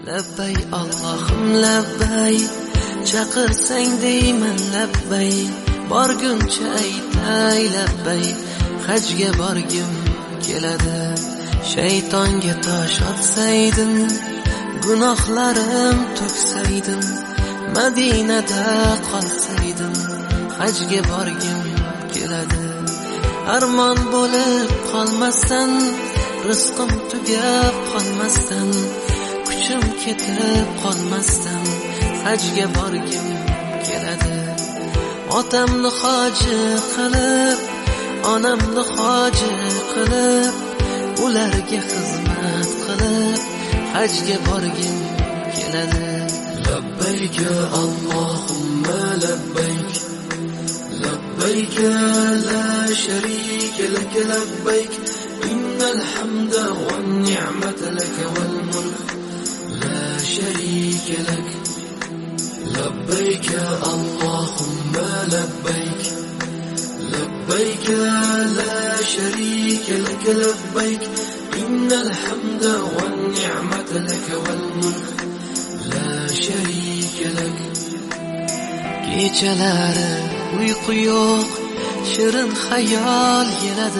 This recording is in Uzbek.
Labbay Allohim labbay, chaqirsang deyman labbay, borguncha aytay labbay, hajga borgim keladi. Shaytonga tosh otsaydim, gunohlarim to'ksaydim, Madinada qolsaydim, hajga borgim keladi. Armon bo'lib qolmasdan, rizqim tugab qolmasdan, kuchim ketib qolmasdan, hajga borgim keladi. Otamni hoji qilib, onamni hoji qilib, ularga xizmat qilib, hajga borgim keladi. لبيك اللهم لبيك لبيك لا شريك لك لبيك إن الحمد والنعمة لك والملك لا شريك لك لبيك اللهم لبيك لبيك لا شريك لك لبيك إن الحمد والنعمة لك والملك لا شريك لك. Kechalari uyqu yo'q, shirin xayol keladi.